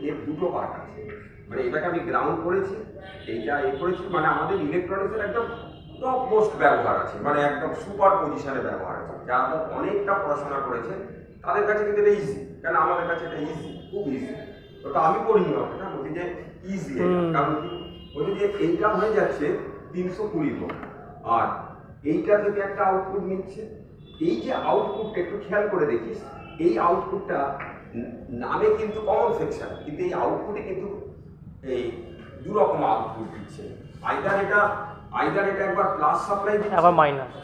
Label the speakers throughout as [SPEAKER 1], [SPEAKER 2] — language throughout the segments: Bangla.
[SPEAKER 1] এর দুটো পার্ট আছে, মানে এটাকে আমি গ্রাউন্ড করেছি, এইটা করেছি, মানে আমাদের ইলেকট্রনিক্সের একদম টপ মোস্ট ব্যবহার আছে, মানে একদম সুপার পজিশনে ব্যবহার আছে। যারা অনেকটা পড়াশোনা করেছে তাদের কাছে কিন্তু এটা ইজি, কারণ আমাদের কাছে এটা ইজি, খুব ইজি। ওটা আমি করিনি না, বলছি যে ইজি, কারণ কি বলছি যে এইটা হয়ে যাচ্ছে 320 ভোল্ট, আর এইটা থেকে একটা আউটপুট নিচ্ছে। এই যে আউটপুটটা একটু খেয়াল করে দেখিস, এই আউটপুটটা নামে কিন্তু কমন সেকশন, কিন্তু এই আউটপুটে কিন্তু এই দুরকম আউটপুট দিচ্ছে। আইদার এটা একবার প্লাস সাপ্লাই দিচ্ছে,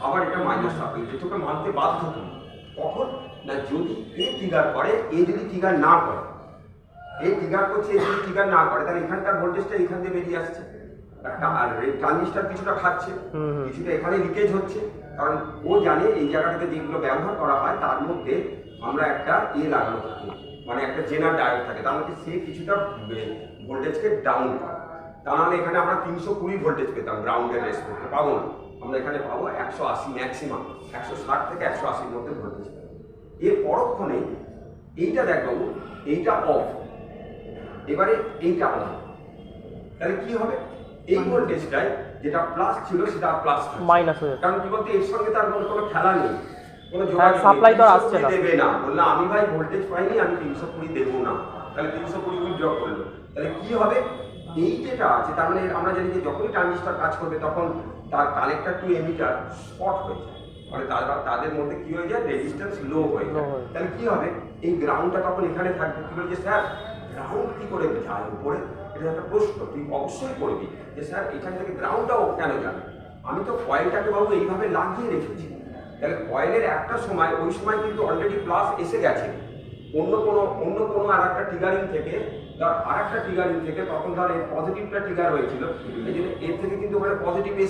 [SPEAKER 1] আবার এটা মাইনাস সাপ্লাই দিচ্ছে। তোকে মানতে বাধ্য করি কখন না, যদি এ ট্রিগার করে, এ যদি ট্রিগার না করে, এই ট্রিগার করছে, এই যদি ট্রিগার না করে, তাহলে এখানকার ভোল্টেজটা এখান থেকে বেরিয়ে আসছে, আর ট্রানজিস্টার কিছুটা খাচ্ছে, কিছুটা এখানে লিকেজ হচ্ছে, কারণ ও জানে এই জায়গাটাতে যেগুলো ব্যবহার করা হয় তার মধ্যে আমরা একটা লাগানো থাকি, মানে একটা জেনার ডায়োড থাকে, তার মধ্যে সে কিছুটা ভোল্টেজকে ডাউন করে। তা নাহলে এখানে আমরা 320 ভোল্টেজ পেতাম, গ্রাউন্ডের রেস করতে পাবো না, আমরা এখানে পাবো 180, ম্যাক্সিমাম 160 থেকে 180-র মধ্যে ভোল্টেজ পাবো। এর পরক্ষণে এইটা দেখো, এইটা অফ, এবারে এইটা অন, তাহলে কি হবে, এই ভোল্টেজটাই যেটা প্লাস ছিল সেটা প্লাস
[SPEAKER 2] মাইনাস হয়ে যাবে,
[SPEAKER 1] কারণ কি বলতে এর সঙ্গে তার কোনো খেলা নেই, কোনো
[SPEAKER 2] সাপ্লাই তো আসছে না,
[SPEAKER 1] দেবে না। বললাম আমি ভাই ভোল্টেজ পাইনি, আমি 320 দেবো না, তাহলে 320 উইথড্র করলো, তাহলে কি হবে, এই যেটা আছে তার মানে আমরা জানি যে যখনই ট্রানজিস্টর কাজ করবে তখন তার কালেক্টর টু এমিটার শর্ট হয়ে যায়, মানে তাদের মধ্যে কি হয়ে যায়, রেজিস্ট্যান্স লো হয়ে যায়। তাহলে কি হবে, এই গ্রাউন্ডটা তখন এখানে থাকবে। কি বলছে স্যার গ্রাউন্ড কি করে যায় উপরে, এটা একটা প্রশ্ন তুই অবশ্যই করবি যে স্যার এখান থেকে গ্রাউন্ডটাও কেন যাবে। আমি তো কয়েলটাকে বাবু এইভাবে লাগিয়ে রেখেছি, তাহলে কয়েলের একটা সময়, ওই সময় কিন্তু অলরেডি প্লাস এসে গেছে অন্য কোনো আর একটা ট্রিগারিং থেকে, তখন ধর এই পজিটিভটা ট্রিগার হয়েছিল, এই জন্য এর থেকে কিন্তু ওখানে পজিটিভ এসে